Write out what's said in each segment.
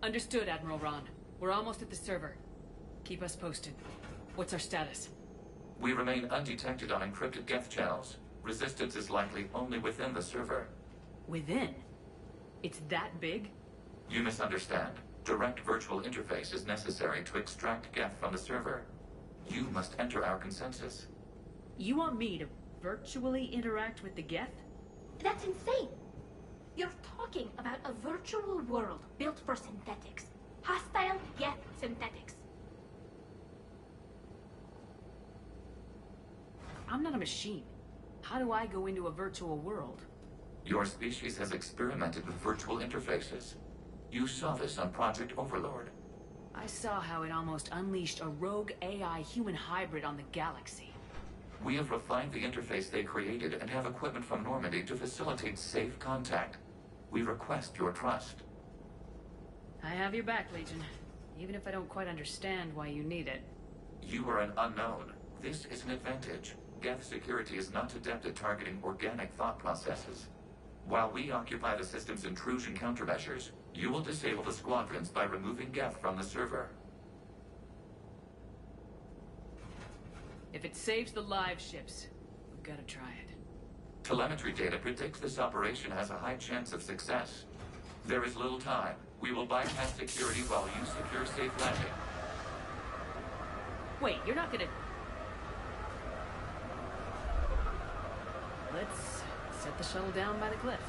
Understood, Admiral Ron. We're almost at the server. Keep us posted. What's our status? We remain undetected on encrypted Geth channels. Resistance is likely only within the server. Within? It's that big? You misunderstand. Direct virtual interface is necessary to extract Geth from the server. You must enter our consensus. You want me to virtually interact with the Geth? That's insane! You're talking about a virtual world built for synthetics. Hostile Geth synthetics. I'm not a machine. How do I go into a virtual world? Your species has experimented with virtual interfaces. You saw this on Project Overlord. I saw how it almost unleashed a rogue AI human hybrid on the galaxy. We have refined the interface they created and have equipment from Normandy to facilitate safe contact. We request your trust. I have your back, Legion. Even if I don't quite understand why you need it. You are an unknown. This is an advantage. Geth security is not adept at targeting organic thought processes. While we occupy the system's intrusion countermeasures, you will disable the squadrons by removing Geth from the server. If it saves the live ships, we've got to try it. Telemetry data predicts this operation has a high chance of success. There is little time. We will bypass security while you secure safe landing. Wait, you're not gonna... Let's set the shuttle down by the cliff.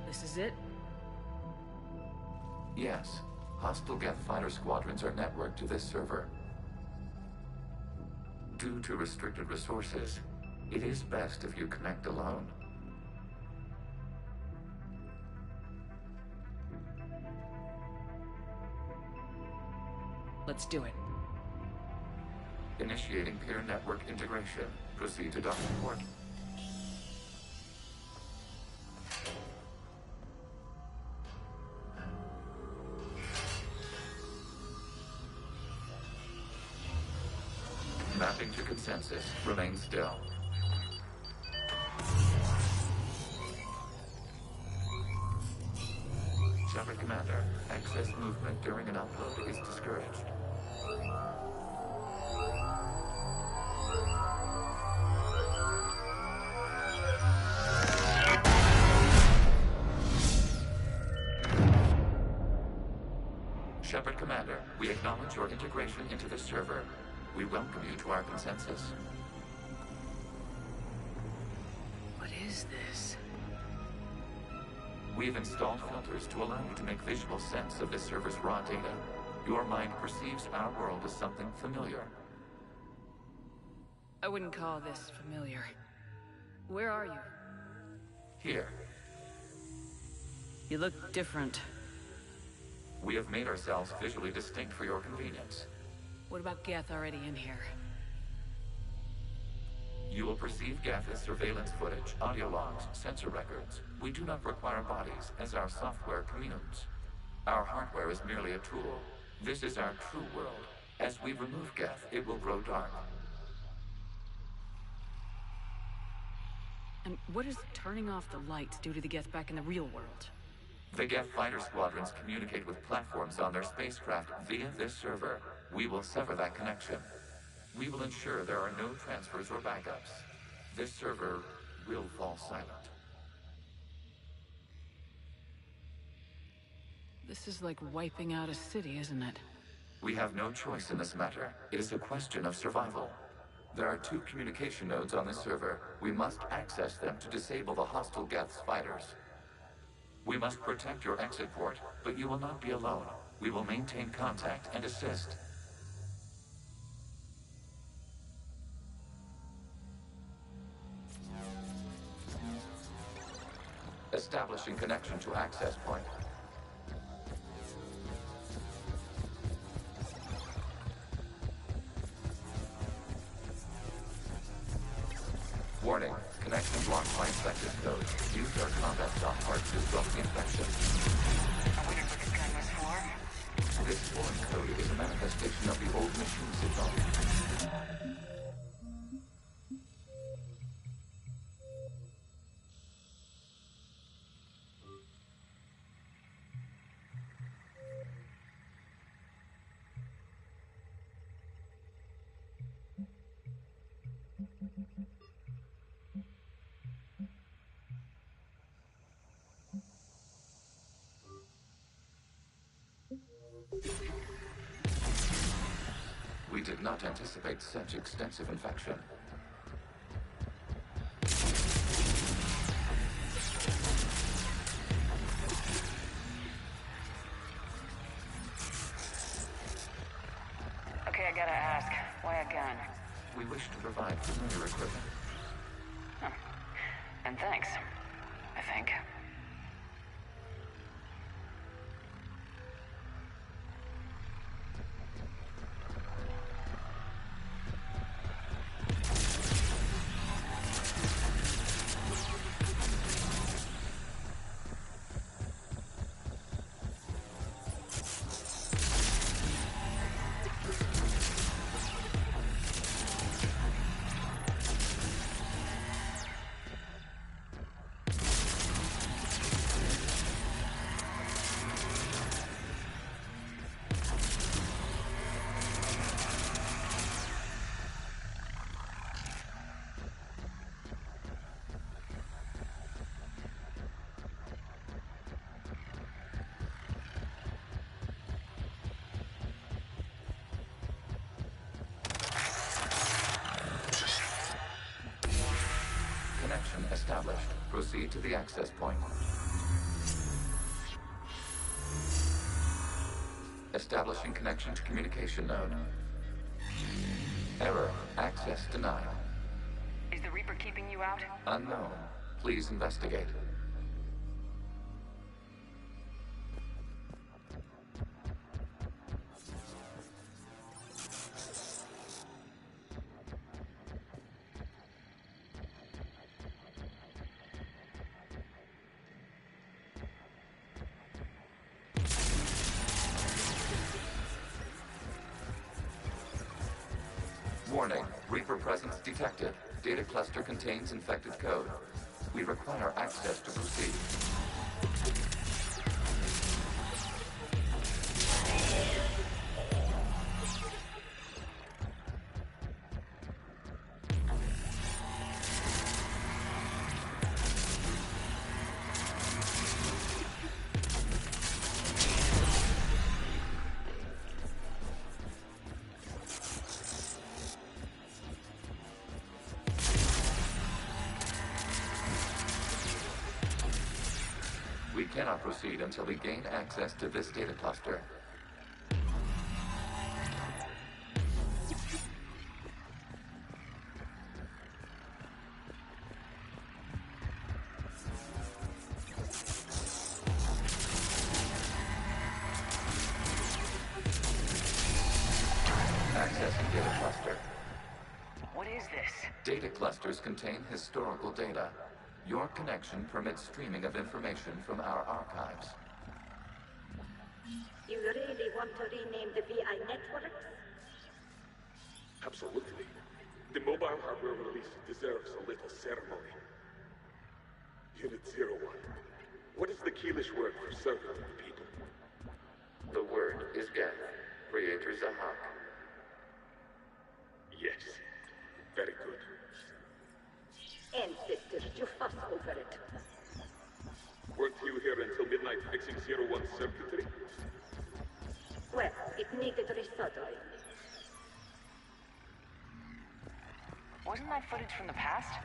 This is it? Yes. Hostile Geth fighter squadrons are networked to this server. Due to restricted resources, it is best if you connect alone. Let's do it. Initiating peer network integration. Proceed to docking port. Mapping to consensus. Remain still. Shepard Commander, excess movement during an upload is discouraged. Shepard Commander, we acknowledge your integration into the server. We welcome you to our consensus. What is this? We've installed filters to allow you to make visual sense of this server's raw data. Your mind perceives our world as something familiar. I wouldn't call this familiar. Where are you? Here, You look different. we have made ourselves visually distinct for your convenience. What about Geth already in here? You will perceive Geth as surveillance footage, audio logs, sensor records. We do not require bodies, as our software communes. Our hardware is merely a tool. This is our true world. As we remove Geth, it will grow dark. And what does turning off the lights do to the Geth back in the real world? The Geth fighter squadrons communicate with platforms on their spacecraft via this server. We will sever that connection. We will ensure there are no transfers or backups. This server will fall silent. This is like wiping out a city, isn't it? We have no choice in this matter. It is a question of survival. There are 2 communication nodes on this server. We must access them to disable the hostile Geth's fighters. We must protect your exit port, but you will not be alone. We will maintain contact and assist. Establishing connection to access point. Warning, connection blocked by infected code. Use our combat software to disrupt the infection. I wonder what this gun was for. This foreign code is a manifestation of the old machine signal. We did not anticipate such extensive infection. Okay, I gotta ask, why a gun? We wish to provide familiar equipment. Huh. And thanks, I think. Connection established. Proceed to the access point. Establishing connection to communication node. Error. Access denied. Is the Reaper keeping you out? Unknown. Please investigate. Warning, Reaper presence detected. Data cluster contains infected code. We require access to proceed. We cannot proceed until we gain access to this data cluster. Accessing data cluster. What is this? Data clusters contain historical data. Your connection permits streaming of information from our archives. You really want to rename the VI networks? Absolutely. The mobile hardware release deserves a little ceremony. Unit 01. What is the Keelish word for servant of the people? The word is Geth, Creator Zahak. Yes. Very good. Ancestors, you fuss over it. Weren't you here until midnight fixing 01 circuitry? Well, it needed resoldering. Wasn't that footage from the past?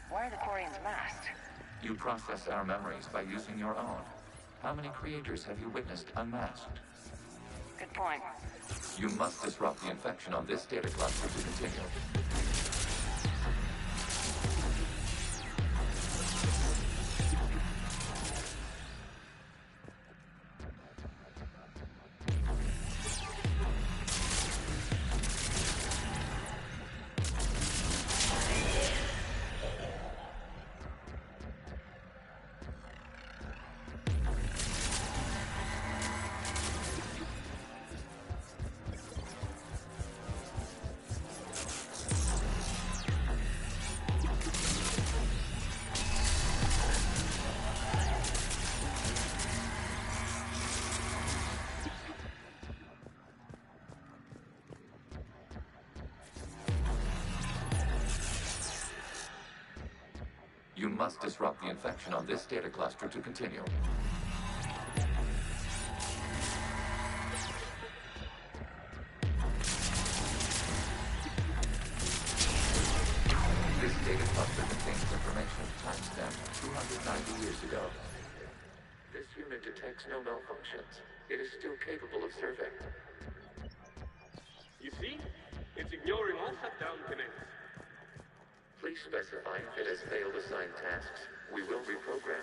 Why are the Quarians masked? You process our memories by using your own. How many creators have you witnessed unmasked? Good point. You must disrupt the infection on this data cluster to continue. You must disrupt the infection on this data cluster to continue. This data cluster contains information timestamped 290 years ago. This unit detects no malfunctions. It is still capable of serving. You see? It's ignoring all shutdown connects. Please specify if it has failed assigned tasks. We will reprogram.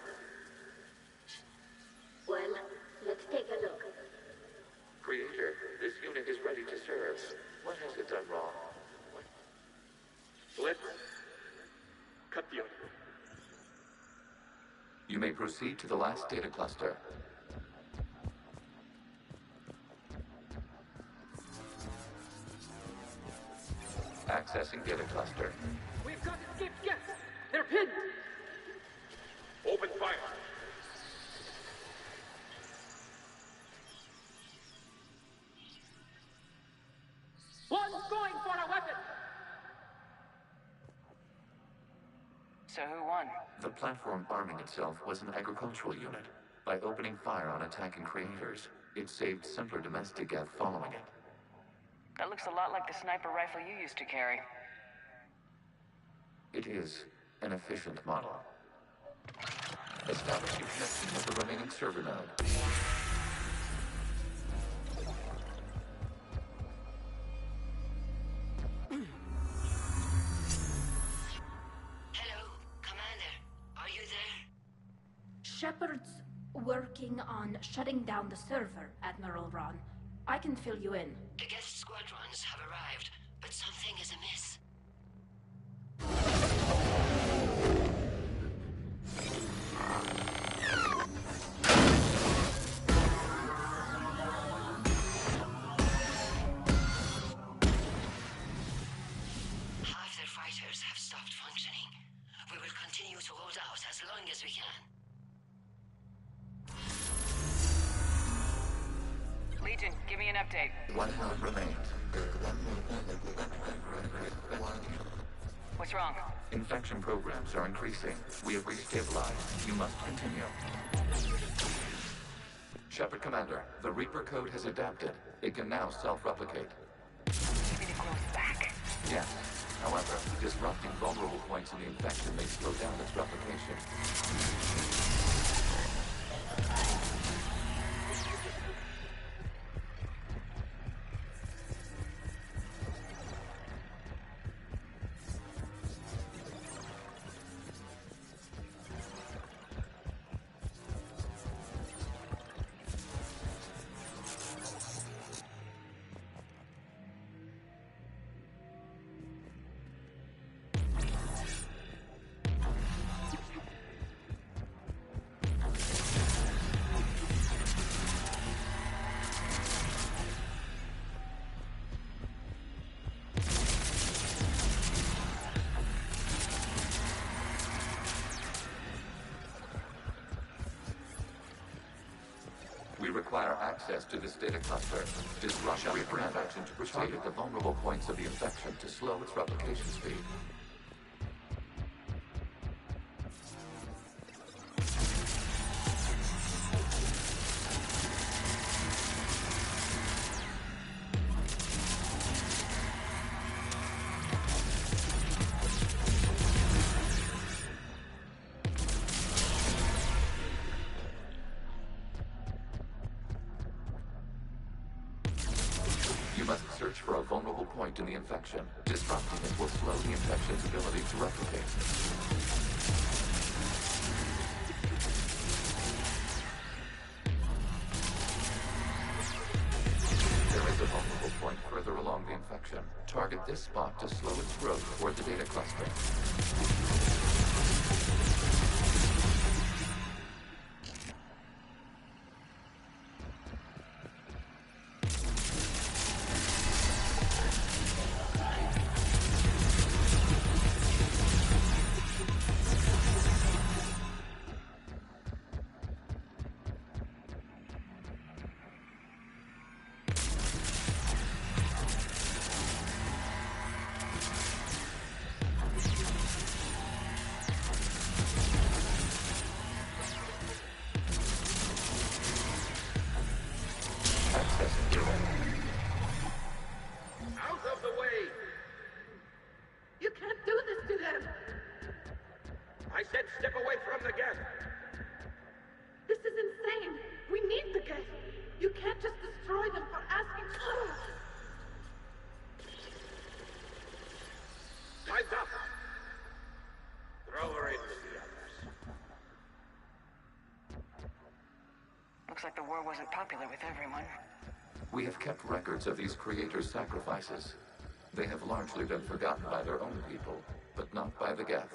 Well, let's take a look. Creator, this unit is ready to serve. What has it done wrong? Let's cut the audio. You may proceed to the last data cluster. Accessing data cluster. We've got escaped Geth! They're pinned! Open fire. One's going for a weapon! So who won? The platform arming itself was an agricultural unit. By opening fire on attacking creators, it saved simpler domestic Geth following it. That looks a lot like the sniper rifle you used to carry. It is an efficient model. Establishing connection with the remaining server node. Hello, Commander. Are you there? Shepard's working on shutting down the server, Admiral Ron. I can fill you in. The Geth squadrons have arrived, but something is amiss. Half their fighters have stopped functioning. We will continue to hold out as long as we can. Legion, give me an update. One node remains. What's wrong? Infection programs are increasing. We have restabilized. You must continue. Shepard Commander, the Reaper code has adapted. It can now self-replicate. You mean it grows back? Yes. However, disrupting vulnerable points in the infection may slow down its replication. access to this data cluster. Disrupt the infection to target the vulnerable points of the infection to slow its replication speed. You must search for a vulnerable point in the infection. Disrupting it will slow the infection's ability to replicate. There is a vulnerable point further along the infection. Target this spot to slow its growth toward the data cluster. Out of the way! You can't do this to them! I said step away from the Geth! This is insane! We need the Geth! You can't just destroy them for asking. Time's up! Throw her in with the others. Looks like the war wasn't popular with everyone. We have kept records of these creators' sacrifices. They have largely been forgotten by their own people, but not by the Geth.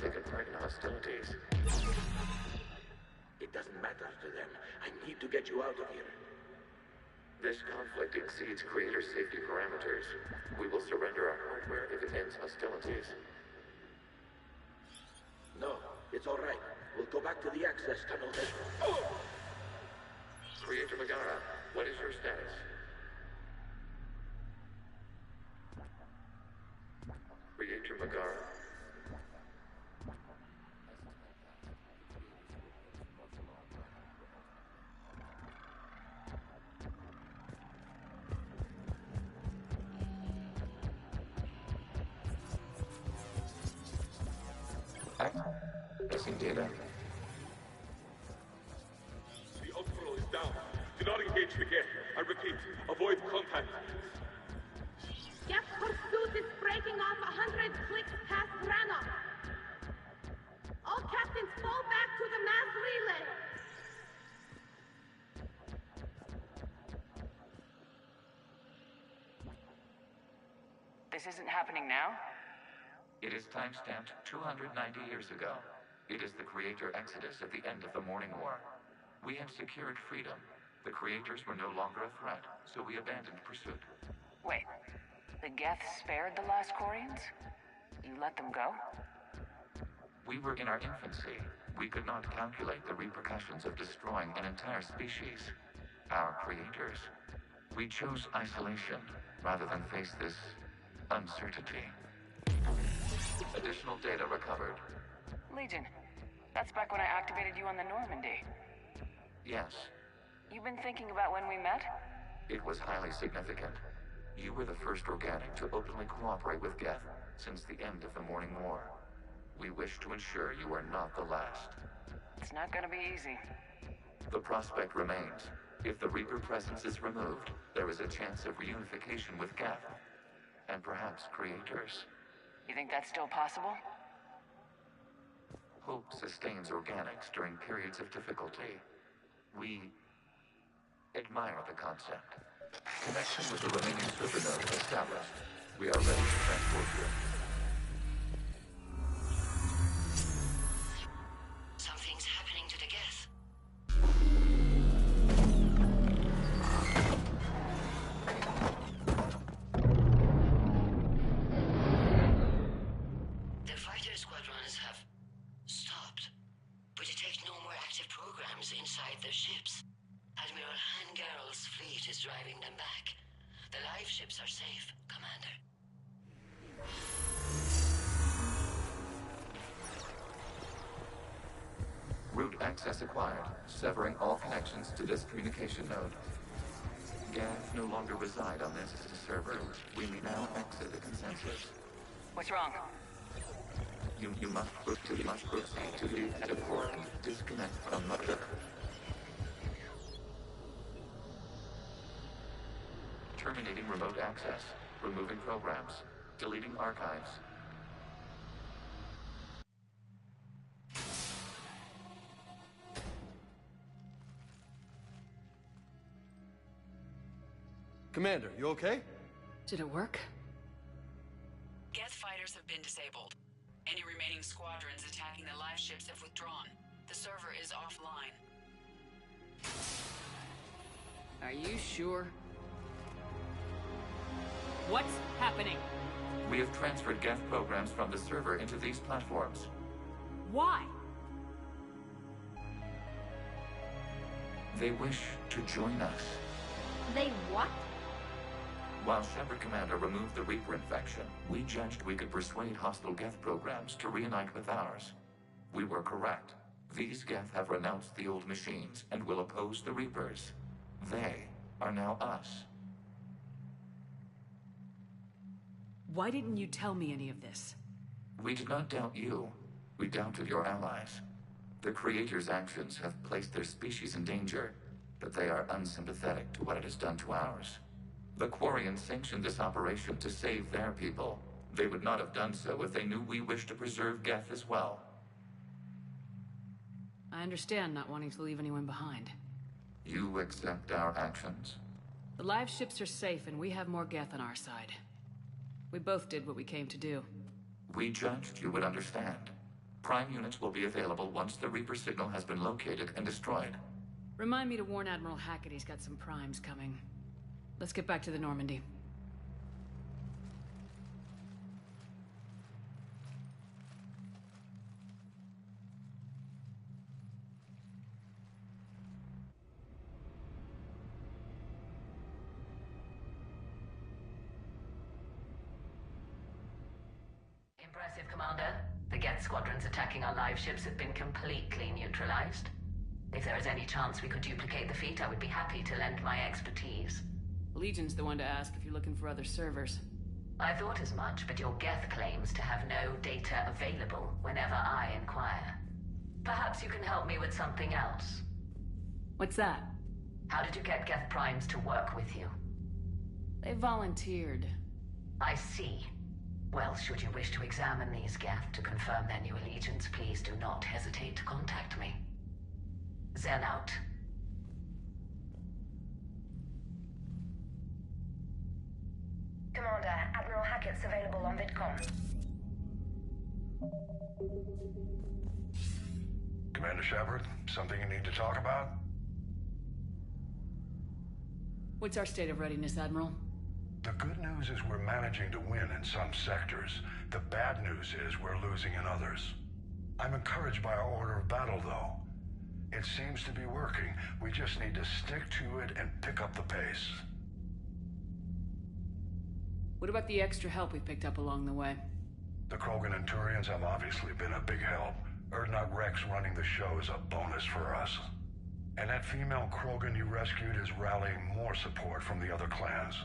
taken part in hostilities. It doesn't matter to them. I need to get you out of here. This conflict exceeds Creator safety parameters. We will surrender our hardware if it ends hostilities. No, it's all right. We'll go back to the access tunnel then. Oh! Creator Megara, what is your status? Creator Megara. Missing data. The outflow is down. Do not engage the Geth. I repeat, avoid contact. Geth pursuit is breaking off 100 clicks past Rannoch. All captains fall back to the mass relay. This isn't happening now? It is time-stamped 290 years ago. It is the Creator Exodus at the end of the Morning War. We had secured freedom. The Creators were no longer a threat, so we abandoned pursuit. Wait, the Geth spared the last Quarians? You let them go? We were in our infancy. We could not calculate the repercussions of destroying an entire species. Our Creators. We chose isolation rather than face this uncertainty. Additional data recovered. Legion, that's back when I activated you on the Normandy. Yes. You've been thinking about when we met? It was highly significant. You were the first organic to openly cooperate with Geth since the end of the Morning War. We wish to ensure you are not the last. It's not gonna be easy. The prospect remains. If the Reaper presence is removed, there is a chance of reunification with Geth. And perhaps Creators. You think that's still possible? Hope sustains organics during periods of difficulty. We admire the concept. Connection with the remaining server node established. We are ready to transport you. Something's happening to the Geth. The fighter squadrons have stopped, but detect no more active programs inside their ships. Admiral Hangarl's fleet is driving them back. The live ships are safe, Commander. Route access acquired, severing all connections to this communication node. Geth no longer reside on this server. We may now exit the consensus. What's wrong? You must proceed to the exit port. Disconnect from mother. Terminating remote access. Removing programs. Deleting archives. Commander, you okay? Did it work? Geth fighters have been disabled. Any remaining squadrons attacking the live ships have withdrawn. The server is offline. Are you sure? What's happening? We have transferred Geth programs from the server into these platforms. Why? They wish to join us. They what? While Shepard Commander removed the Reaper infection, we judged we could persuade hostile Geth programs to reunite with ours. We were correct. These Geth have renounced the old machines and will oppose the Reapers. They are now us. Why didn't you tell me any of this? We did not doubt you. We doubted your allies. The Creator's actions have placed their species in danger, but they are unsympathetic to what it has done to ours. The Quarians sanctioned this operation to save their people. They would not have done so if they knew we wished to preserve Geth as well. I understand not wanting to leave anyone behind. You accept our actions? The live ships are safe and we have more Geth on our side. We both did what we came to do. We judged you would understand. Prime units will be available once the Reaper signal has been located and destroyed. Remind me to warn Admiral Hackett he's got some primes coming. Let's get back to the Normandy. Impressive, Commander. The Geth squadrons attacking our live ships have been completely neutralized. If there is any chance we could duplicate the feat, I would be happy to lend my expertise. Legion's the one to ask if you're looking for other servers. I thought as much, but your Geth claims to have no data available whenever I inquire. Perhaps you can help me with something else. What's that? How did you get Geth primes to work with you? They volunteered. I see. Well, should you wish to examine these Geth to confirm their new allegiance, please do not hesitate to contact me. Zen out. Commander, Admiral Hackett's available on VidCom. Commander Shepard, something you need to talk about? What's our state of readiness, Admiral? The good news is we're managing to win in some sectors. The bad news is we're losing in others. I'm encouraged by our order of battle, though. It seems to be working. We just need to stick to it and pick up the pace. What about the extra help we picked up along the way? The Krogan and Turians have obviously been a big help. Urdnot Rex running the show is a bonus for us. And that female Krogan you rescued is rallying more support from the other clans.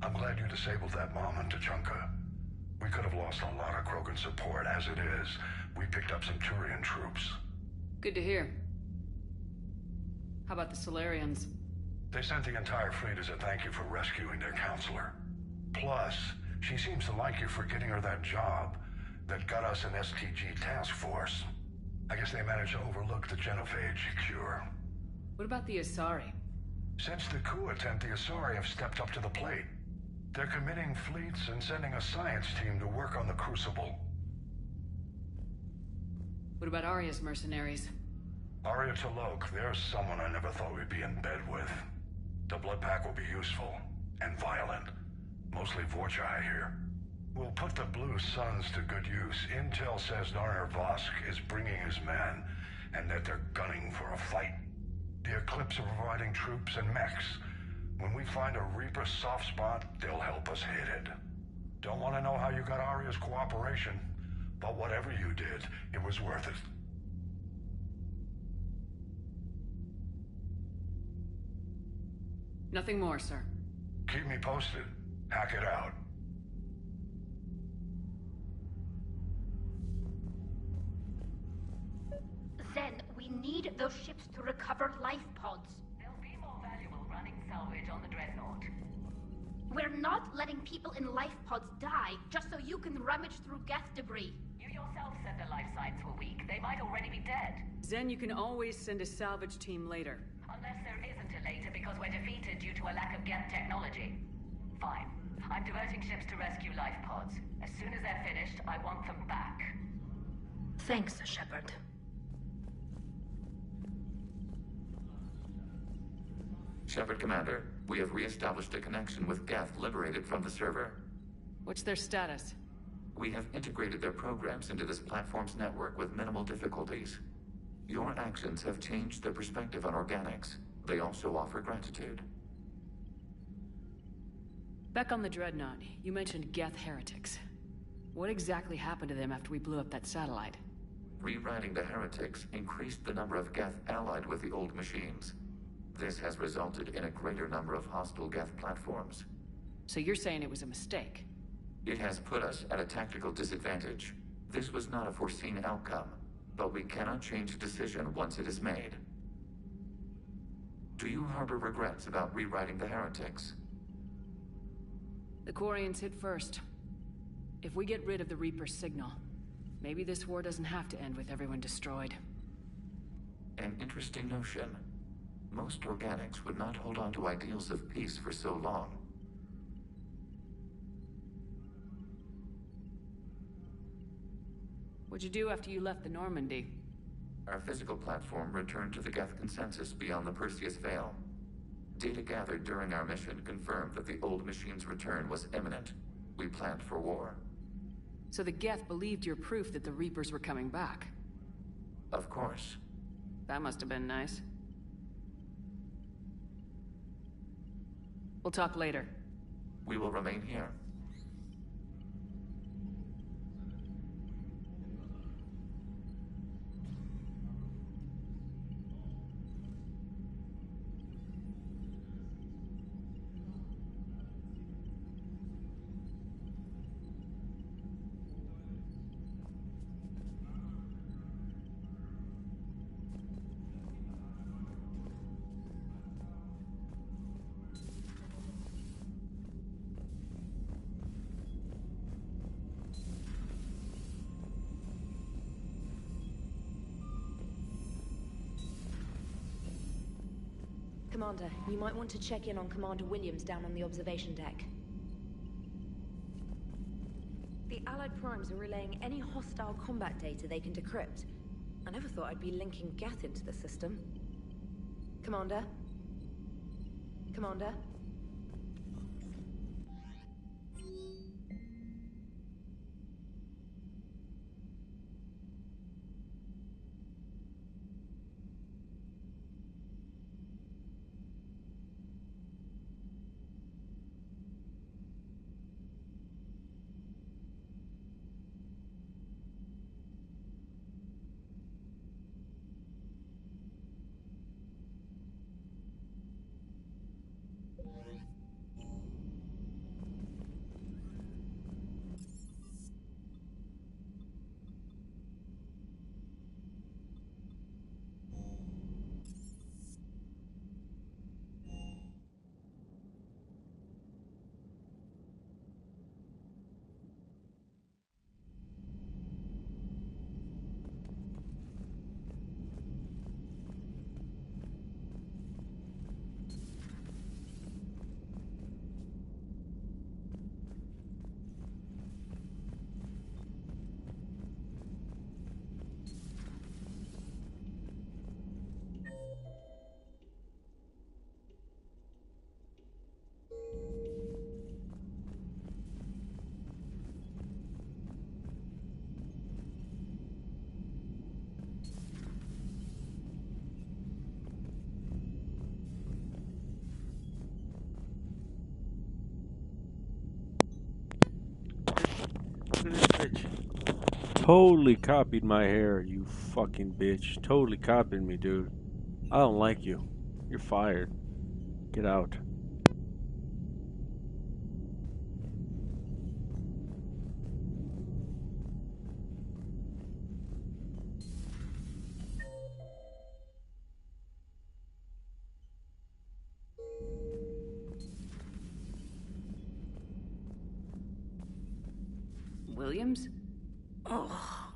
I'm glad you disabled that mom in Tuchanka. We could have lost a lot of Krogan support. As it is, we picked up some Turian troops. Good to hear. How about the Solarians? They sent the entire fleet as a thank you for rescuing their counselor. Plus, she seems to like you for getting her that job that got us an STG task force. I guess they managed to overlook the genophage cure. What about the Asari? Since the coup attempt, the Asari have stepped up to the plate. They're committing fleets and sending a science team to work on the Crucible. What about Arya's mercenaries? Arya Talok, there's someone I never thought we'd be in bed with. The Blood Pack will be useful and violent. Mostly Vorcha, I hear. We'll put the Blue Suns to good use. Intel says Narner Vosk is bringing his men, and that they're gunning for a fight. The Eclipse are providing troops and mechs. When we find a Reaper soft spot, they'll help us hit it. Don't want to know how you got Arya's cooperation, but whatever you did, it was worth it. Nothing more, sir. Keep me posted. Hack it out. Zen, we need those ships to recover life pods. They'll be more valuable running salvage on the Dreadnought. We're not letting people in life pods die just so you can rummage through Geth debris. You yourself said the life signs were weak. They might already be dead. Zen, you can always send a salvage team later. Unless there isn't a later because we're defeated due to a lack of Geth technology. Fine. I'm diverting ships to rescue life pods. As soon as they're finished, I want them back. Thanks, Shepard. Shepard Commander, we have re-established a connection with Geth liberated from the server. What's their status? We have integrated their programs into this platform's network with minimal difficulties. Your actions have changed their perspective on organics. They also offer gratitude. Back on the Dreadnought, you mentioned Geth heretics. What exactly happened to them after we blew up that satellite? Rewriting the heretics increased the number of Geth allied with the old machines. This has resulted in a greater number of hostile Geth platforms. So you're saying it was a mistake? It has put us at a tactical disadvantage. This was not a foreseen outcome, but we cannot change a decision once it is made. Do you harbor regrets about rewriting the heretics? The Quarians hit first. If we get rid of the Reaper signal, maybe this war doesn't have to end with everyone destroyed. An interesting notion. Most organics would not hold on to ideals of peace for so long. What'd you do after you left the Normandy? Our physical platform returned to the Geth consensus beyond the Perseus Veil. Data gathered during our mission confirmed that the old machine's return was imminent. We planned for war. So the Geth believed your proof that the Reapers were coming back? Of course. That must have been nice. We'll talk later. We will remain here. Commander, you might want to check in on Commander Williams down on the observation deck. The Allied Primes are relaying any hostile combat data they can decrypt. I never thought I'd be linking Geth into the system. Commander? Commander? Look at this bitch. Totally copied my hair, you fucking bitch. Totally copied me, dude. I don't like you. You're fired. Get out. Williams? Oh.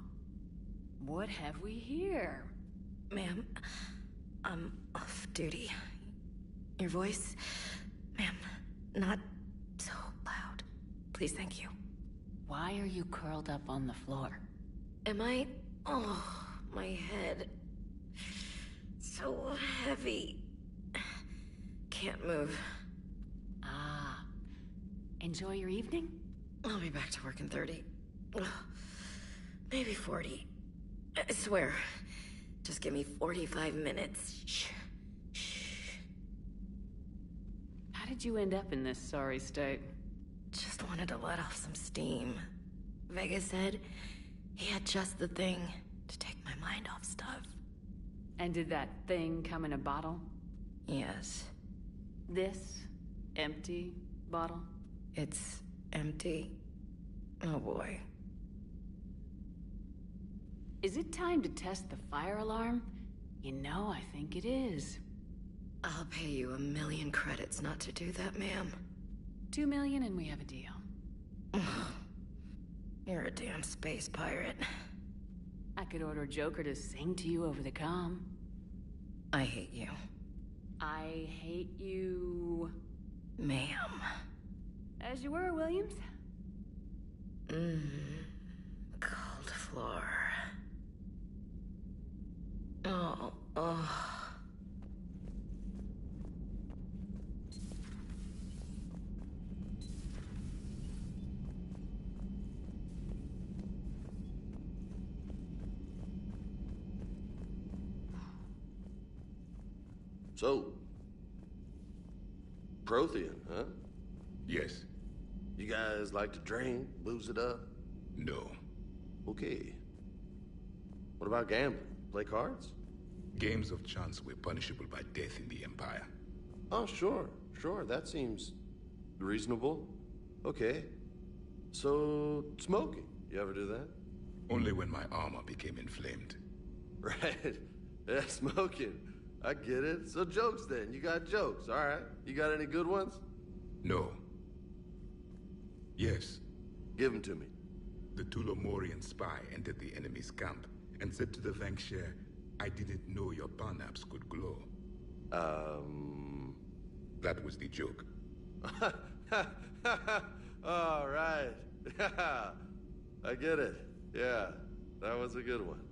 What have we here? Ma'am, I'm off duty. Your voice, ma'am, not so loud. Please, thank you. Why are you curled up on the floor? Am I? Oh, my head. So heavy. Can't move. Ah. Enjoy your evening? I'll be back to work in 30. Maybe 40. I swear. Just give me 45 minutes. Shh. Shh. How did you end up in this sorry state? Just wanted to let off some steam. Vega said he had just the thing to take my mind off stuff. And did that thing come in a bottle? Yes. This empty bottle? It's empty. Oh boy. Is it time to test the fire alarm? You know, I think it is. I'll pay you 1 million credits not to do that, ma'am. 2 million and we have a deal. You're a damn space pirate. I could order Joker to sing to you over the comm. I hate you. I hate you... Ma'am. As you were, Williams. Cold floor. So, Prothean, huh? Yes. You guys like to drink, booze it up? No. Okay. What about gambling? Play cards? Games of chance were punishable by death in the Empire. Oh, sure. That seems reasonable. Okay. So, smoking. You ever do that? Only when my armor became inflamed. Right. Yeah, smoking. I get it. So jokes then. You got jokes. All right. You got any good ones? No. Yes. Give them to me. The Tulomorian spy entered the enemy's camp and said to the Vanksher, I didn't know your Parnaps could glow. That was the joke. All right. I get it. Yeah, that was a good one.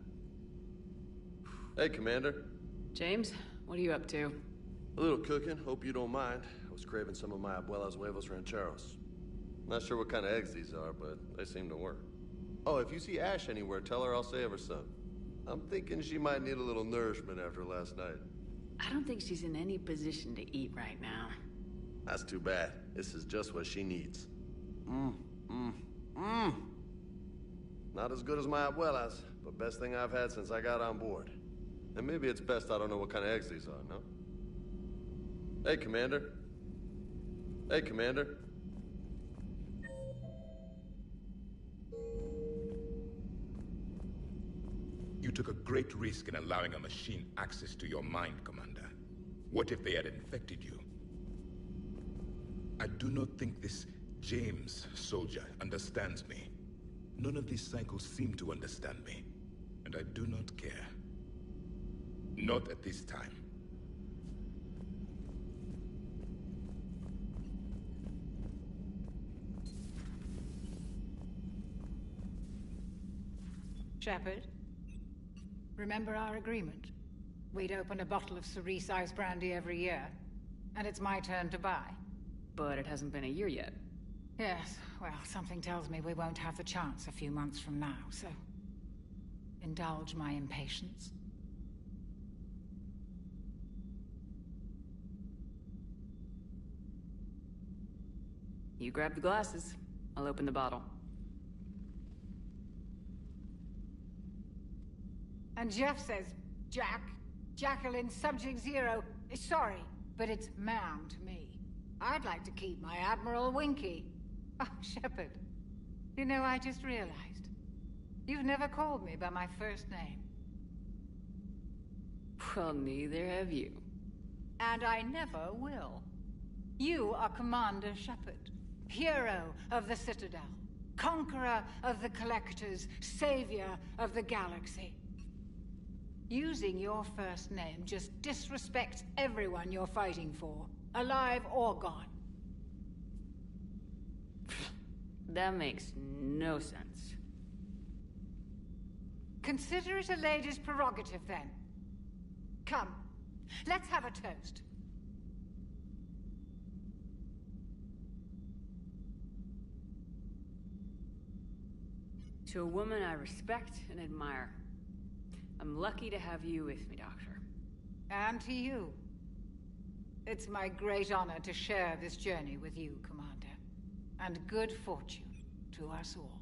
Hey, Commander. James, what are you up to? A little cooking. Hope you don't mind. I was craving some of my abuela's huevos rancheros. Not sure what kind of eggs these are, but they seem to work. Oh, if you see Ash anywhere, tell her I'll save her some. I'm thinking she might need a little nourishment after last night. I don't think she's in any position to eat right now. That's too bad. This is just what she needs. Not as good as my abuela's, but best thing I've had since I got on board. And maybe it's best I don't know what kind of eggs these are, no? Hey, Commander. Hey, Commander. You took a great risk in allowing a machine access to your mind, Commander. What if they had infected you? I do not think this James soldier understands me. None of these cycles seem to understand me. And I do not care. Not at this time. Shepard, remember our agreement? We'd open a bottle of cerise ice brandy every year, and it's my turn to buy. But it hasn't been a year yet. Yes, well, something tells me we won't have the chance a few months from now, so indulge my impatience. You grab the glasses. I'll open the bottle. And Jeff says, Jacqueline Subject Zero is sorry, but it's ma'am to me. I'd like to keep my Admiral Winky. Oh, Shepard, you know, I just realized. You've never called me by my first name. Well, neither have you. And I never will. You are Commander Shepard, hero of the Citadel, conqueror of the Collectors, savior of the galaxy. Using your first name just disrespects everyone you're fighting for, alive or gone. That makes no sense. Consider it a lady's prerogative, then. Come, let's have a toast. To a woman I respect and admire. I'm lucky to have you with me, Doctor. And to you. It's my great honor to share this journey with you, Commander. And good fortune to us all.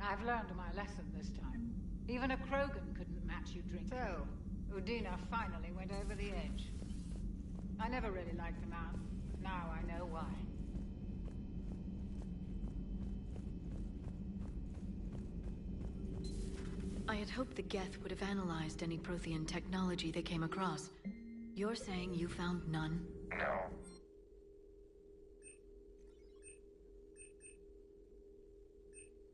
I've learned my lesson this time. Even a Krogan couldn't match you drink. So, Udina finally went over the edge. I never really liked the man. Now I know why. I had hoped the Geth would have analyzed any Prothean technology they came across. You're saying you found none? No.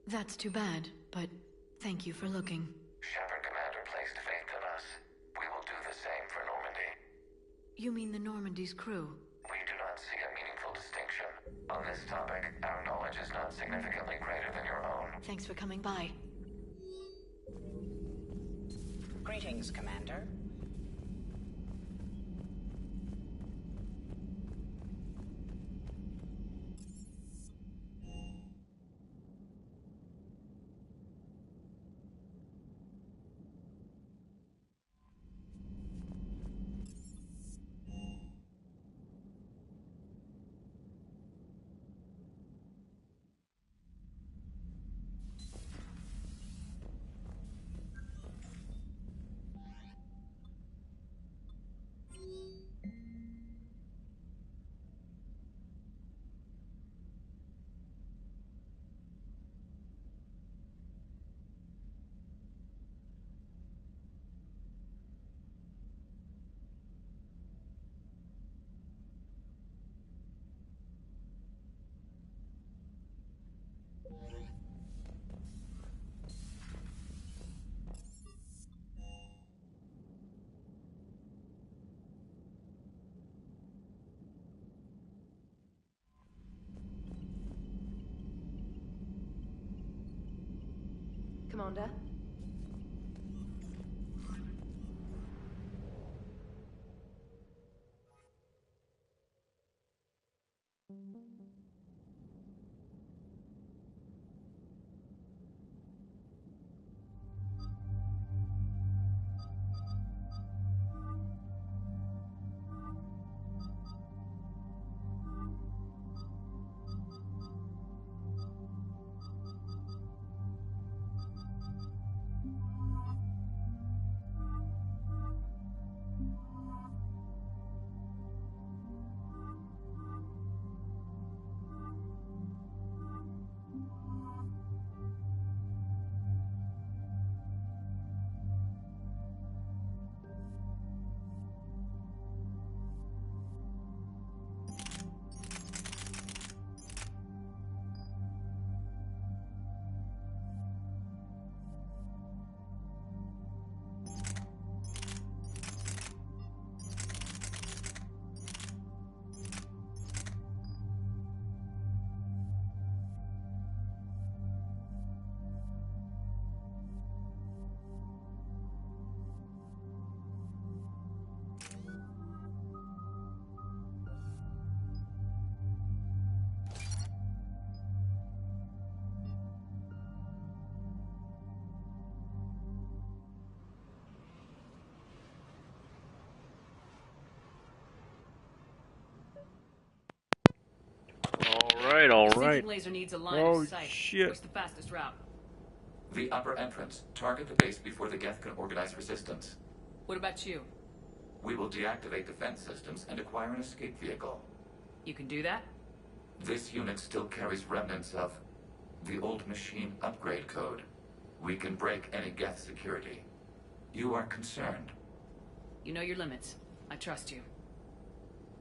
That's too bad, but thank you for looking. Shepard Commander placed faith in us. We will do the same for Normandy. You mean the Normandy's crew? We do not see a meaningful distinction. On this topic, our knowledge is not significantly greater than your own. Thanks for coming by. Greetings, Commander. Commander. All The right. sinking laser needs a line Oh, of sight. shit. What's the fastest route? The upper entrance. Target the base before the Geth can organize resistance. What about you? We will deactivate defense systems and acquire an escape vehicle. You can do that? This unit still carries remnants of the old machine upgrade code. We can break any Geth security. You are concerned. You know your limits. I trust you.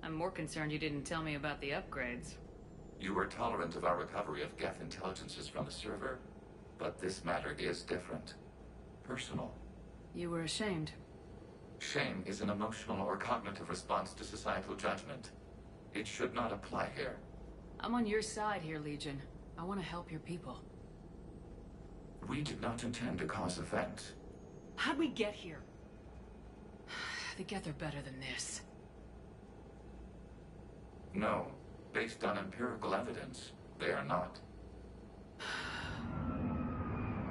I'm more concerned you didn't tell me about the upgrades. You were tolerant of our recovery of Geth intelligences from the server, but this matter is different. Personal. You were ashamed. Shame is an emotional or cognitive response to societal judgment. It should not apply here. I'm on your side here, Legion. I want to help your people. We did not intend to cause offense. How'd we get here? The Geth are better than this. No. Based on empirical evidence, they are not.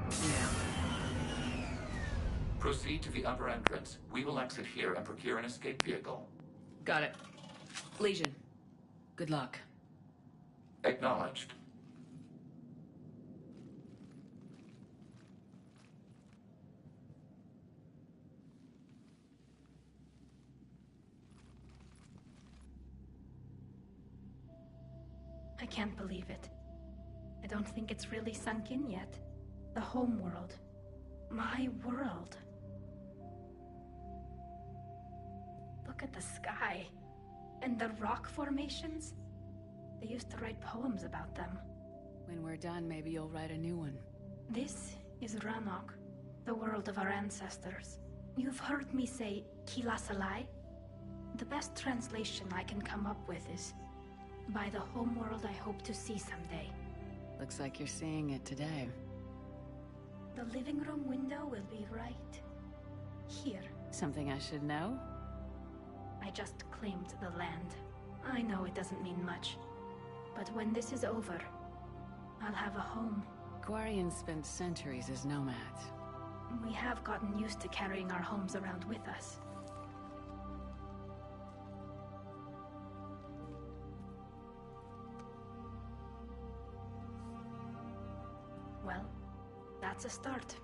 Yeah. Proceed to the upper entrance. We will exit here and procure an escape vehicle. Got it. Legion, good luck. Acknowledged. I can't believe it. I don't think it's really sunk in yet. The home world. My world. Look at the sky. And the rock formations. They used to write poems about them. When we're done, maybe you'll write a new one. This is Rannoch, the world of our ancestors. You've heard me say Kilasalai? The best translation I can come up with is by the homeworld I hope to see someday. Looks like you're seeing it today. The living room window will be right here. Something I should know? I just claimed the land. I know it doesn't mean much. But when this is over, I'll have a home. Quarians spent centuries as nomads. We have gotten used to carrying our homes around with us. Well, that's a start.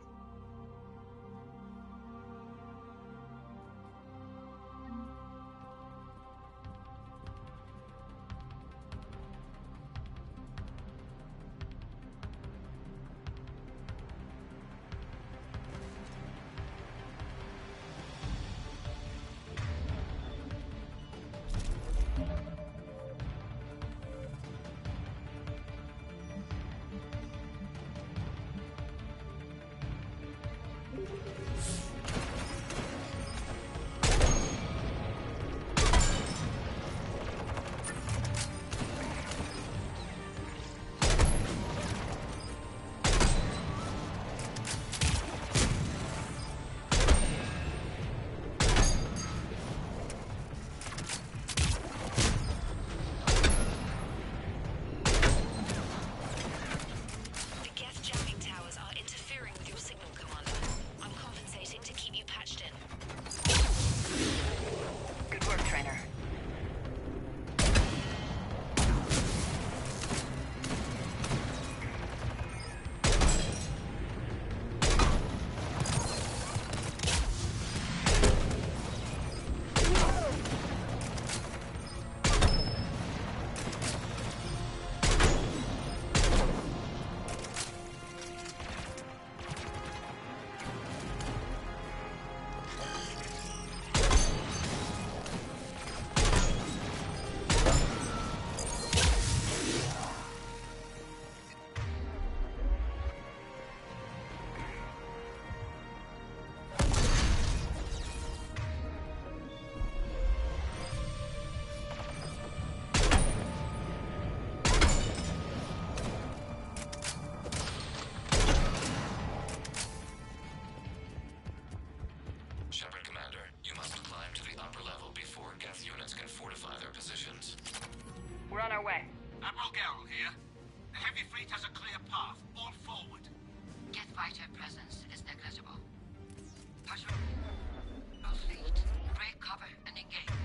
Shepard, Commander. You must climb to the upper level before Geth units can fortify their positions. We're on our way. Admiral Garrel here. The heavy fleet has a clear path. All forward. Geth fighter presence is negligible. Patrol fleet. Break cover and engage.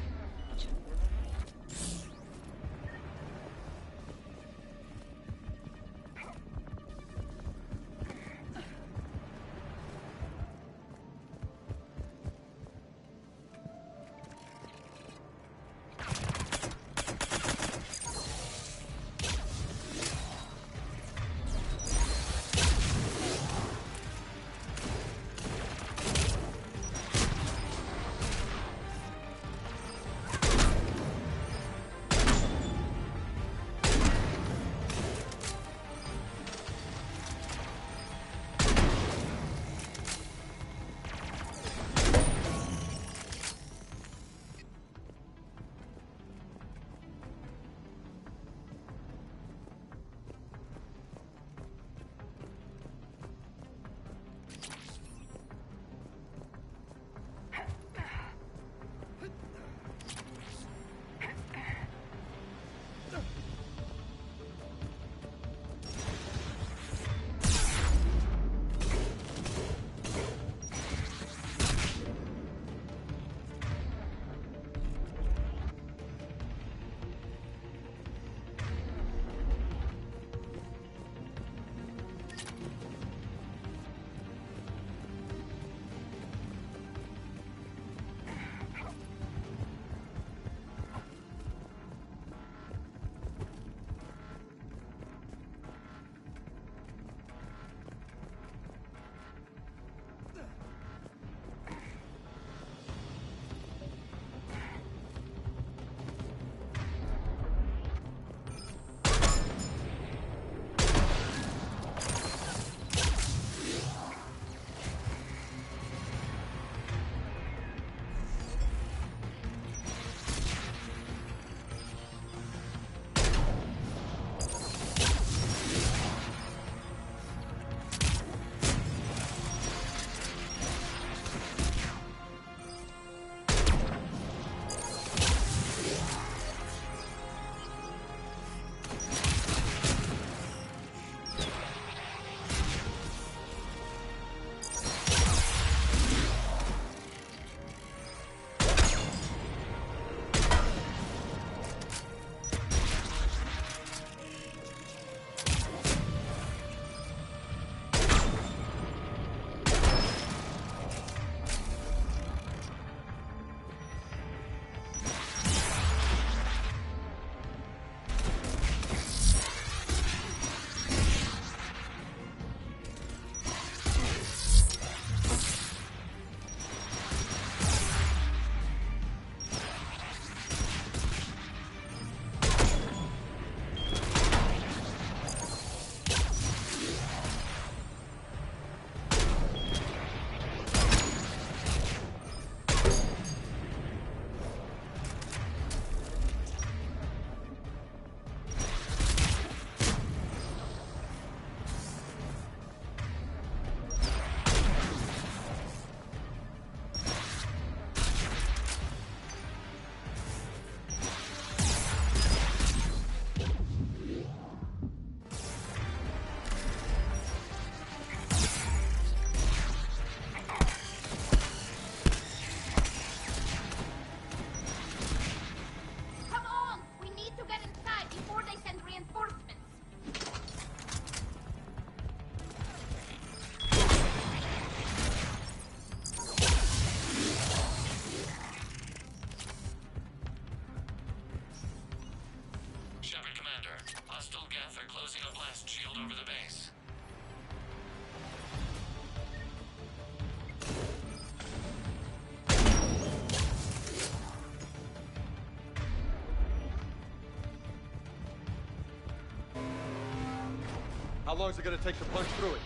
How long is it going to take to punch through it?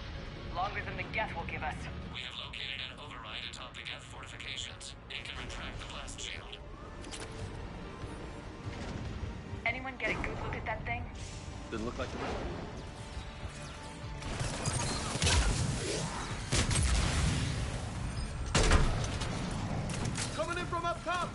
Longer than the Geth will give us. We have located an override atop the Geth fortifications. It can retract the blast shield. Anyone get a good look at that thing? Didn't look like it. Come!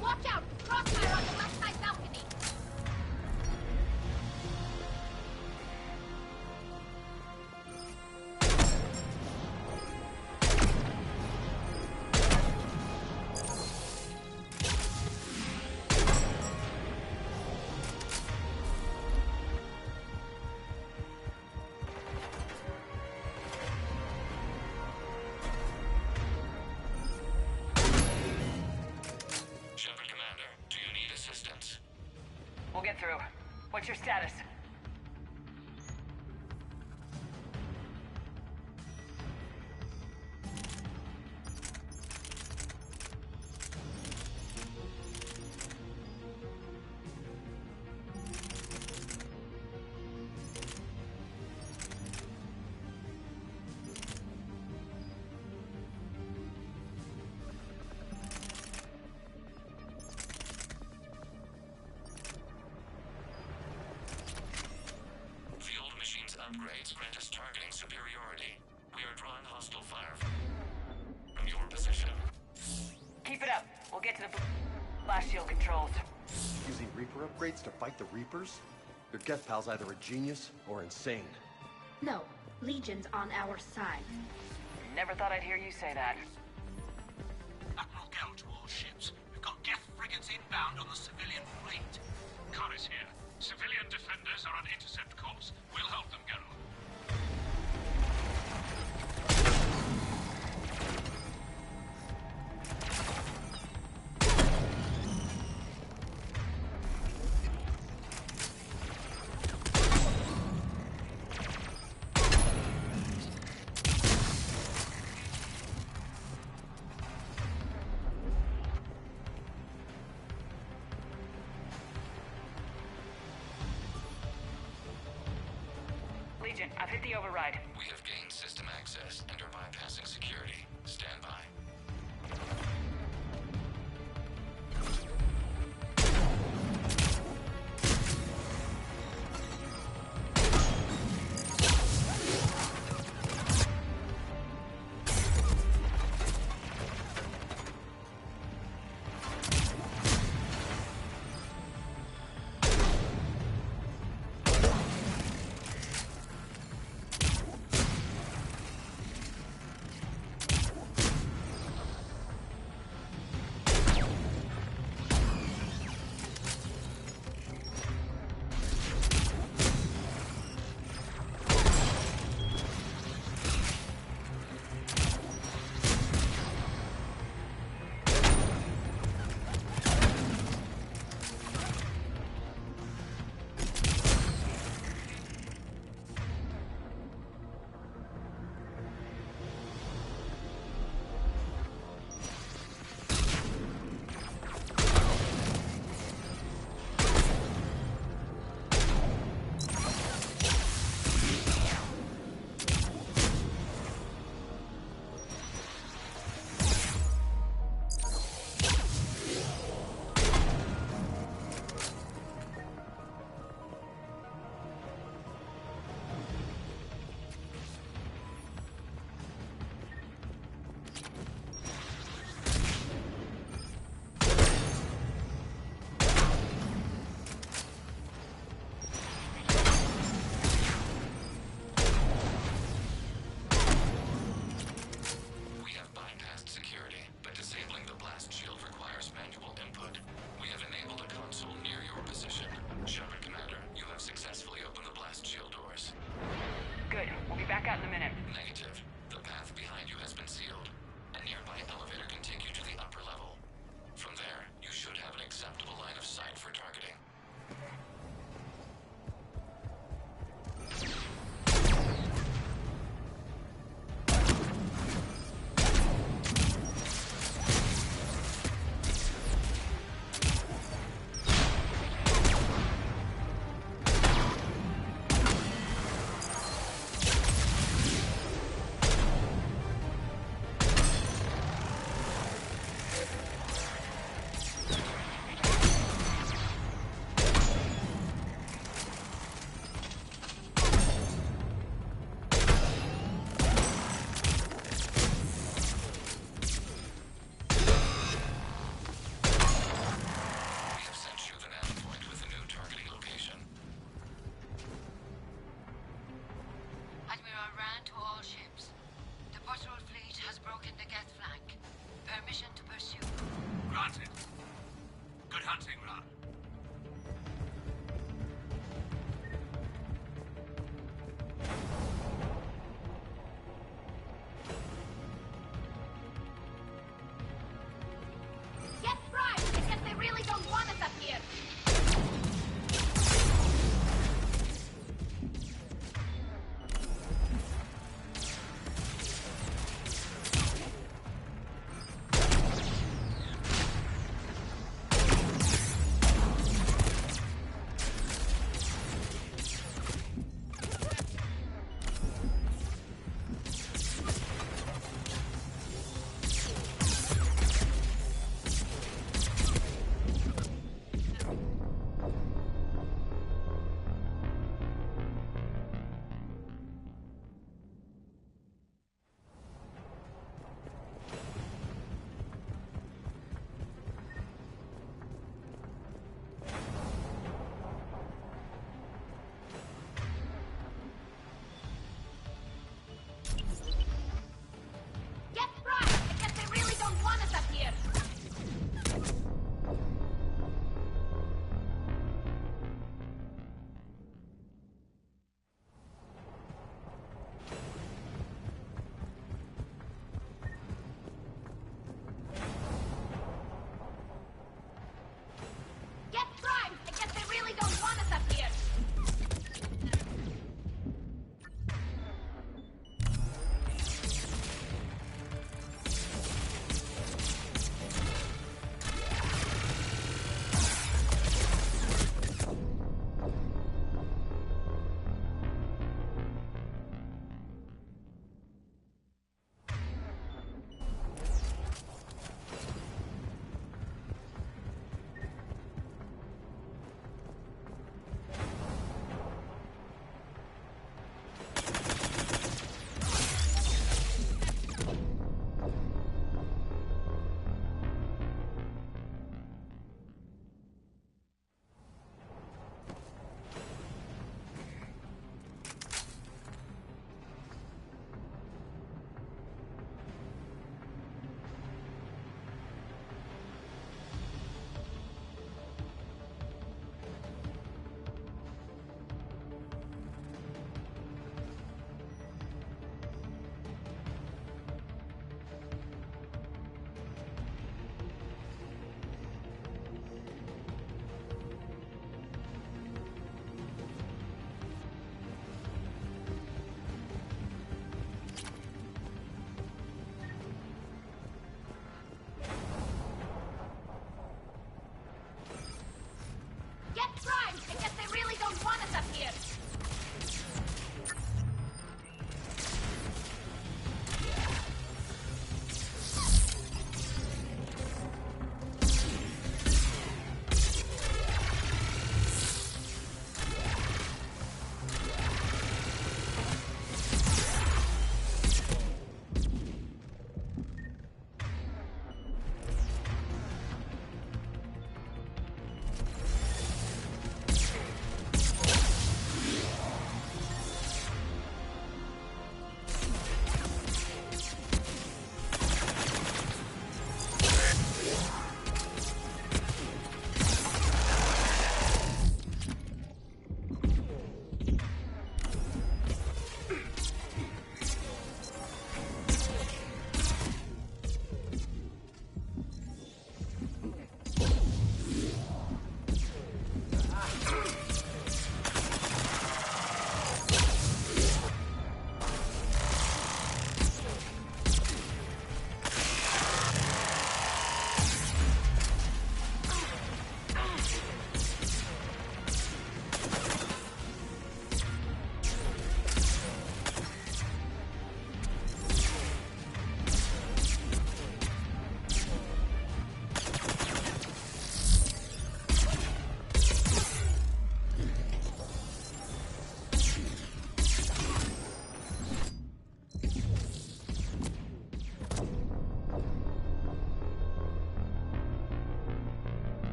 Watch out! Crossfire on the left side balcony! Shepard Commander, do you need assistance? We'll get through. What's your status? Field machines upgrades grant us targeting superiority. We are drawing hostile fire from your position. Keep it up. We'll get to the blast shield controls. Using Reaper upgrades to fight the Reapers? Your Geth pal's either a genius or insane. No, Legion's on our side. Never thought I'd hear you say that. Admiral Gell to all ships. We've got Geth frigates inbound on the civilian fleet. Khan is here. Civilian defenders are on intercept course. We'll help them, Geralt. Legion, I've hit the override. We have gained system access and are bypassing security. Stand by.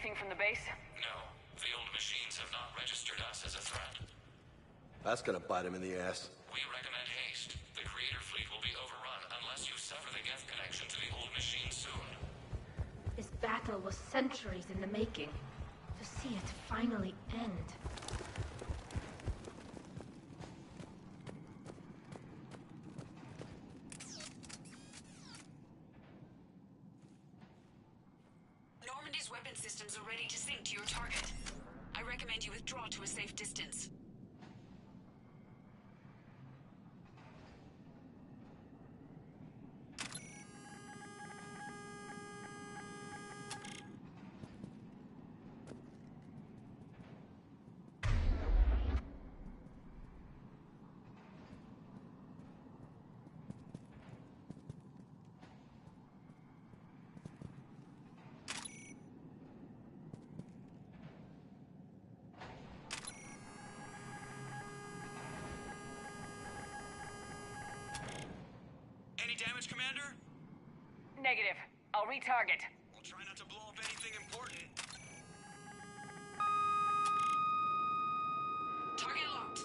anything from the base? No. The old machines have not registered us as a threat. That's gonna bite him in the ass. We recommend haste. The Creator fleet will be overrun unless you sever the Geth connection to the old machine soon. This battle was centuries in the making. To see it finally end. Normandy's weapon systems are ready to sync to your target. I recommend you withdraw to a safe distance. Any damage, Commander? Negative. I'll retarget. We'll try not to blow up anything important. Target locked.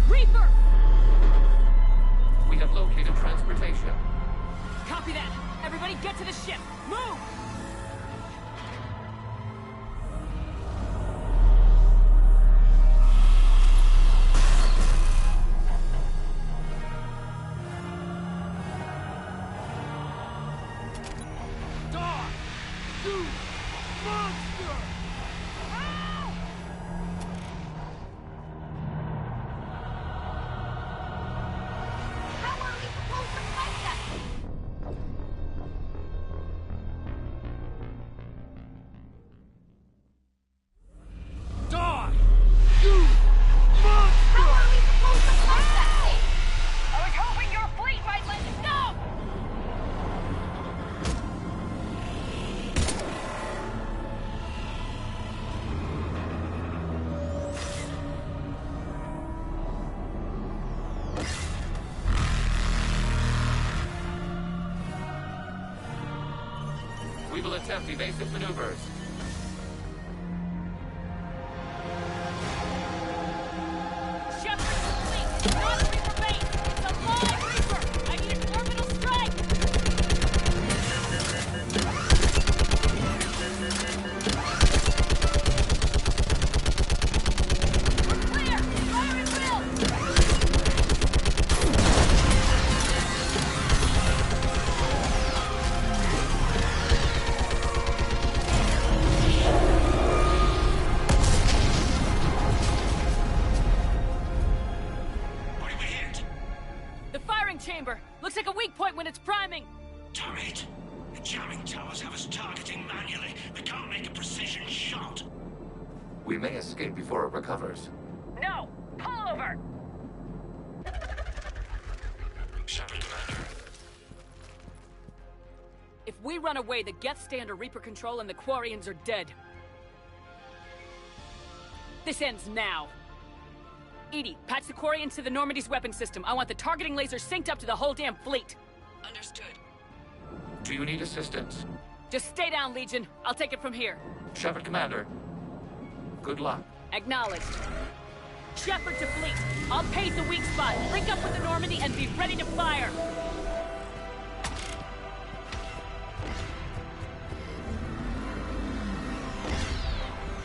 Reaper! We have located transportation. Copy that. Everybody get to the ship. Move! Dog! You monster! How are we supposed to fight that? Dog! You monster! How are we supposed to fight that thing? I was hoping your fleet might let us go! We will attempt evasive maneuvers. Shepard complete! Not a Reaper base! It's a live Reaper! I need an orbital strike! We're clear! Fire at will! What did we hit? The firing chamber! Looks like a weak point when it's priming! Damn it! The jamming towers have us targeting manually. We can't make a precision shot. We may escape before it recovers. No! Pull over! Shepard, Commander. If we run away, the Geth stay under Reaper control and the Quarians are dead. This ends now. Edie, patch the Quarians to the Normandy's weapon system. I want the targeting laser synced up to the whole damn fleet. Understood. Do you need assistance? Just stay down, Legion. I'll take it from here. Shepard, Commander. Good luck. Acknowledged. Shepard to fleet. I'll pave the weak spot, link up with the Normandy, and be ready to fire.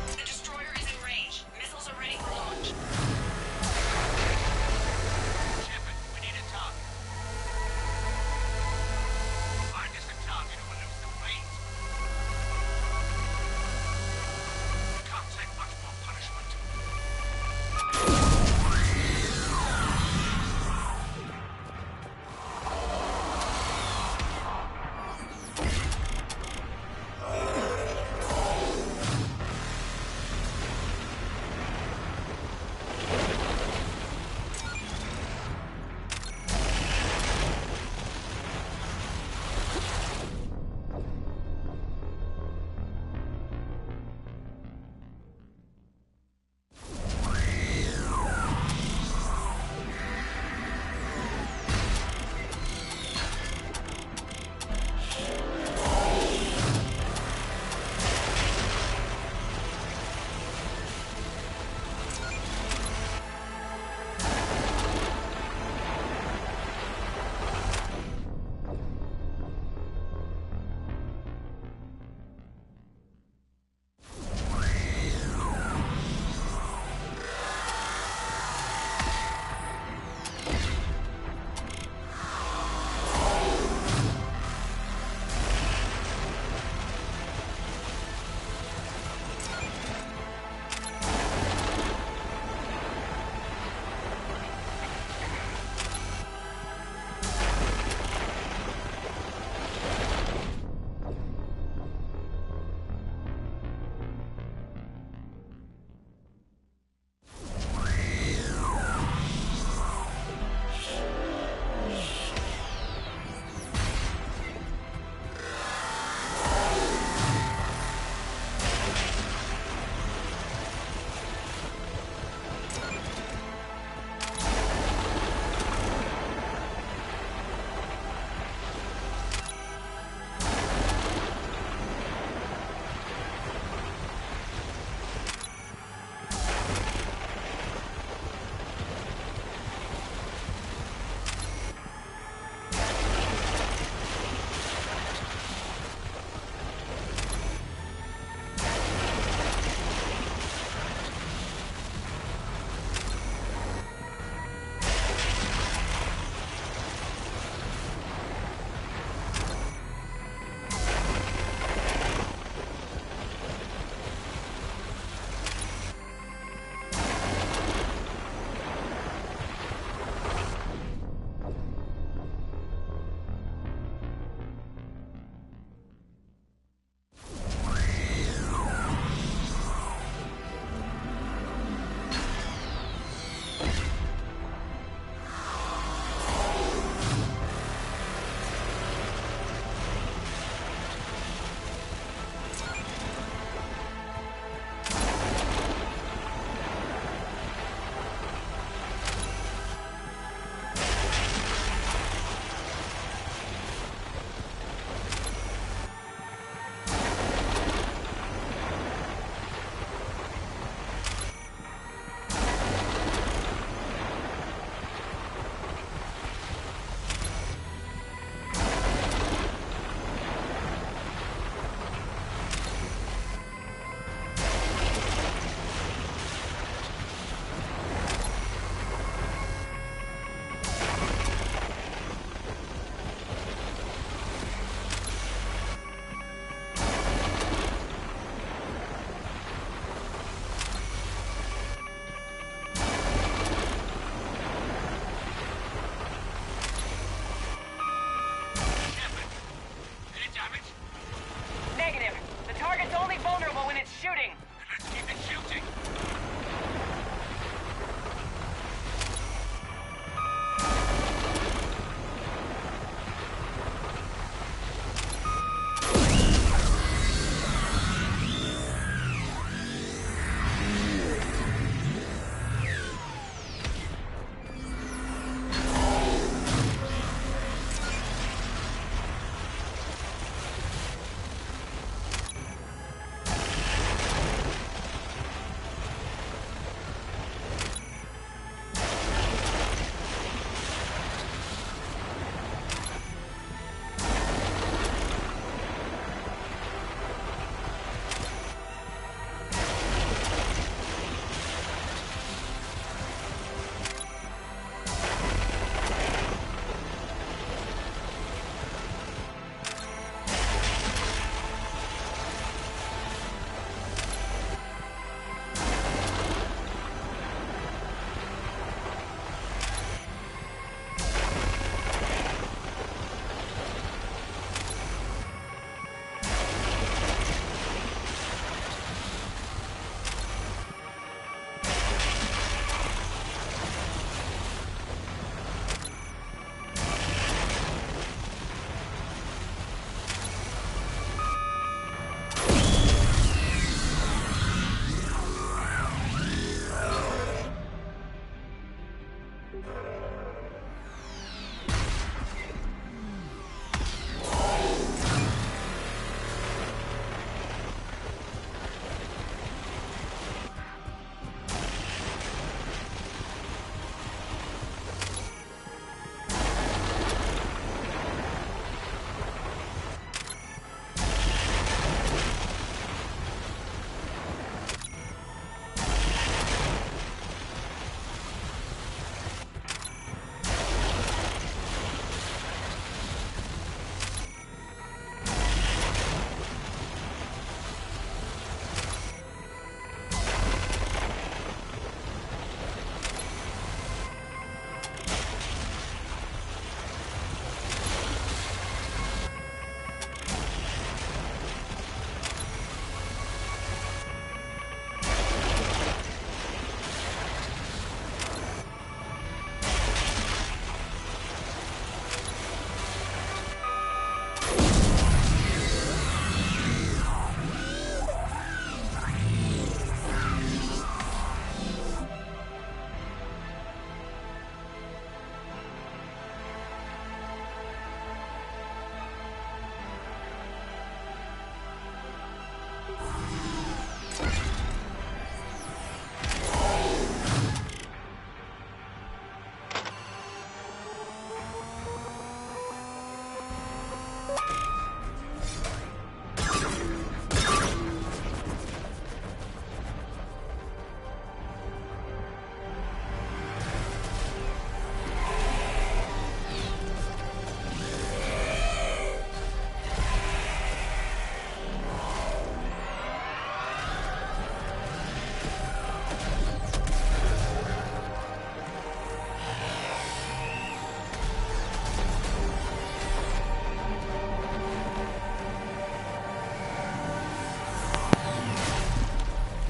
The destroyer is in range. Missiles are ready for launch. Shepard, we need a target. Find us a target or we'll lose the fleet. We can't take much more punishment.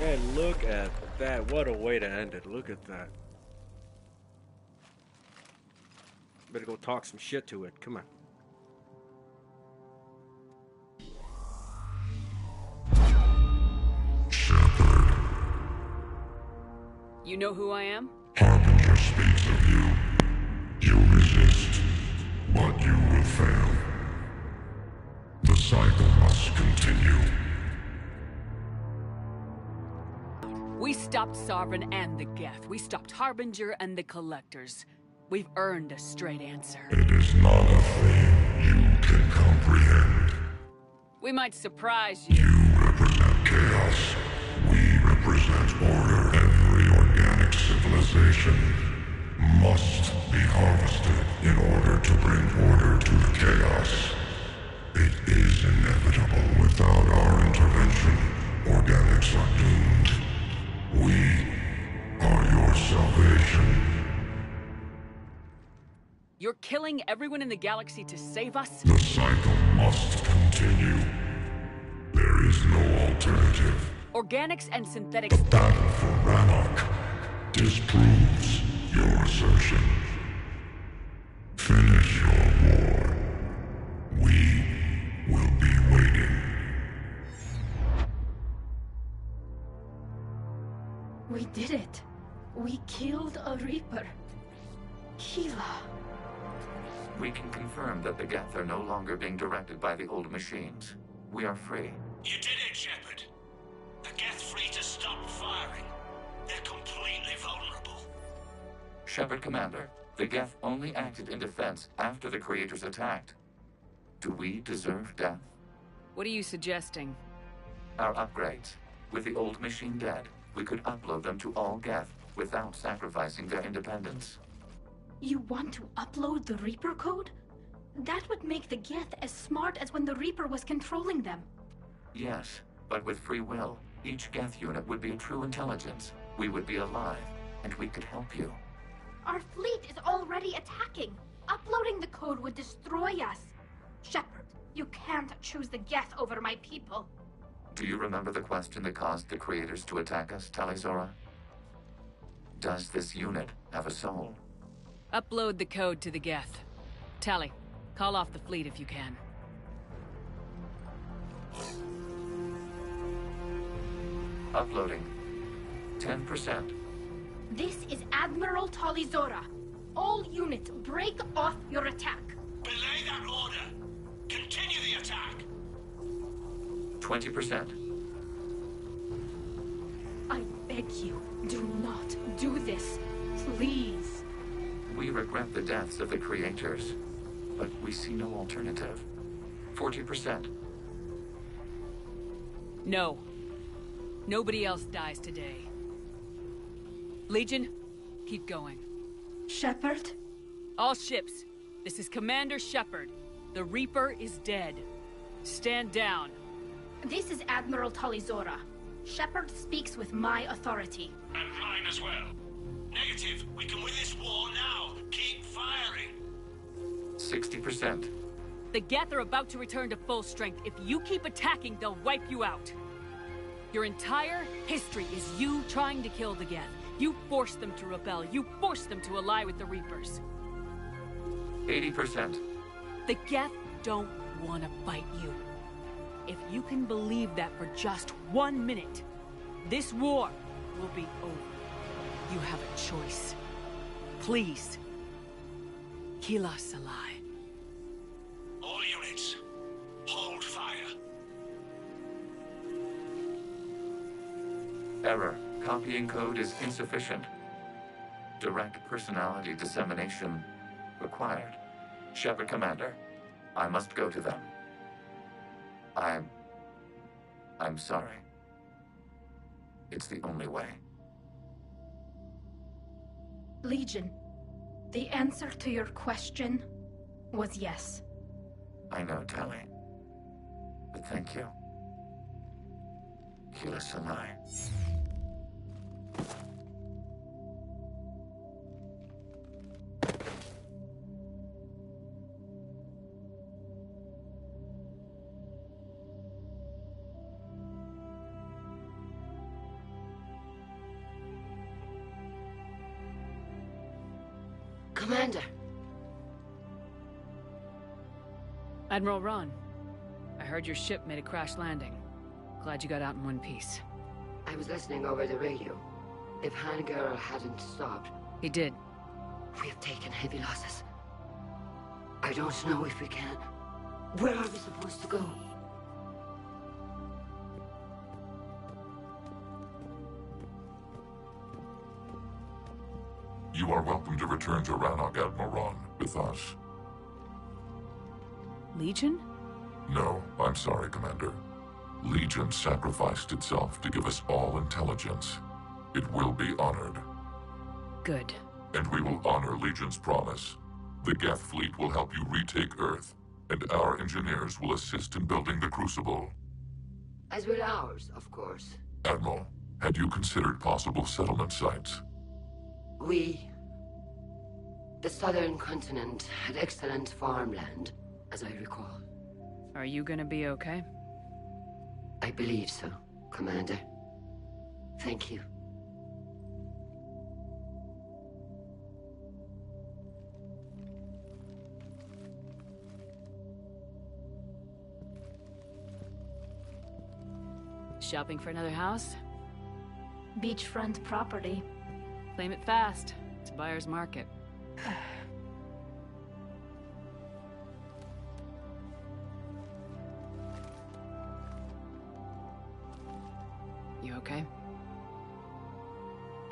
Man, look at that. What a way to end it. Look at that. Better go talk some shit to it. Come on. You know who I am? Harbinger speaks of you. You resist, but you will fail. The cycle must continue. We stopped Sovereign and the Geth. We stopped Harbinger and the Collectors. We've earned a straight answer. It is not a thing you can comprehend. We might surprise you. You represent chaos. We represent order. Every organic civilization must be harvested in order to bring order to the chaos. It is inevitable. Without our intervention, organics are doomed. We are your salvation. You're killing everyone in the galaxy to save us? The cycle must continue. There is no alternative. Organics and synthetics... The battle for Rannoch disproves your assertion. Finish your war. We will be waiting. We did it. We killed a Reaper. Hila. We can confirm that the Geth are no longer being directed by the old machines. We are free. You did it, Shepard. The Geth free to stop firing. They're completely vulnerable. Shepard Commander, the Geth only acted in defense after the Creators attacked. Do we deserve death? What are you suggesting? Our upgrades. With the old machine dead, we could upload them to all Geth without sacrificing their independence. You want to upload the Reaper code? That would make the Geth as smart as when the Reaper was controlling them. Yes, but with free will, each Geth unit would be a true intelligence. We would be alive, and we could help you. Our fleet is already attacking. Uploading the code would destroy us. Shepard, you can't choose the Geth over my people. Do you remember the question that caused the Creators to attack us, Talizora? Does this unit have a soul? Upload the code to the Geth. Tally, call off the fleet if you can. Uploading. 10%. This is Admiral Talizora. All units, break off your attack. Belay that order. Continue the attack. 20%. I beg you, do not do this. Please. We regret the deaths of the Creators, but we see no alternative. 40%. No. Nobody else dies today. Legion, keep going. Shepard? All ships, this is Commander Shepard. The Reaper is dead. Stand down. This is Admiral Talizora. Shepard speaks with my authority. And mine as well. Negative. We can win this war now. Keep firing. 60%. The Geth are about to return to full strength. If you keep attacking, they'll wipe you out. Your entire history is you trying to kill the Geth. You forced them to rebel. You forced them to ally with the Reapers. 80%. The Geth don't want to fight you. If you can believe that for just 1 minute, this war will be over. You have a choice. Please. Kila Salai. All units, hold fire. Error. Copying code is insufficient. Direct personality dissemination required. Shepard Commander, I must go to them. I'm sorry. It's the only way. Legion, the answer to your question was yes. I know, Tali. But thank you. Kila Salai. Commander! Admiral Ron, I heard your ship made a crash landing. Glad you got out in one piece. I was listening over the radio. If Hangirl hadn't stopped... He did. We have taken heavy losses. I don't know if we can. Where are we supposed to go? You are welcome to return to Rannoch, Admiral Ron, with us. Legion? No, I'm sorry, Commander. Legion sacrificed itself to give us all intelligence. It will be honored. Good. And we will honor Legion's promise. The Geth fleet will help you retake Earth, and our engineers will assist in building the Crucible. As will ours, of course. Admiral, had you considered possible settlement sites? The southern continent had excellent farmland, as I recall. Are you gonna be okay? I believe so, Commander. Thank you. Shopping for another house? Beachfront property. Claim it fast. It's a buyer's market. You okay?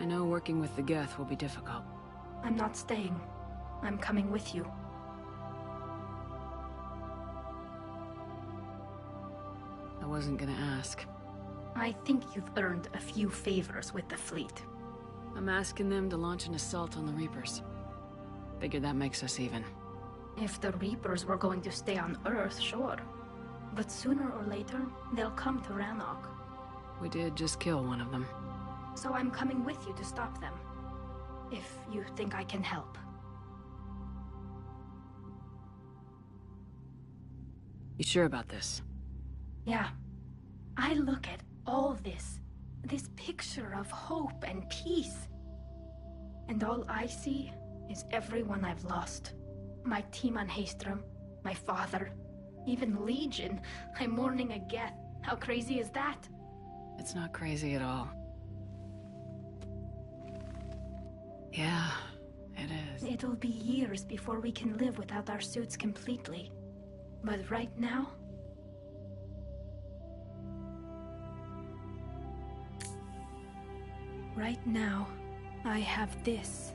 I know working with the Geth will be difficult. I'm not staying. I'm coming with you. I wasn't gonna ask. I think you've earned a few favors with the fleet. I'm asking them to launch an assault on the Reapers. Figure that makes us even. If the Reapers were going to stay on Earth, sure. But sooner or later, they'll come to Rannoch. We did just kill one of them. So I'm coming with you to stop them. If you think I can help. You sure about this? Yeah. I look at all this picture of hope and peace. And all I see is everyone I've lost. My team on Haestrom, my father, even Legion. I'm mourning a Geth. How crazy is that? It's not crazy at all. Yeah, it is. It'll be years before we can live without our suits completely. But right now... Right now, I have this.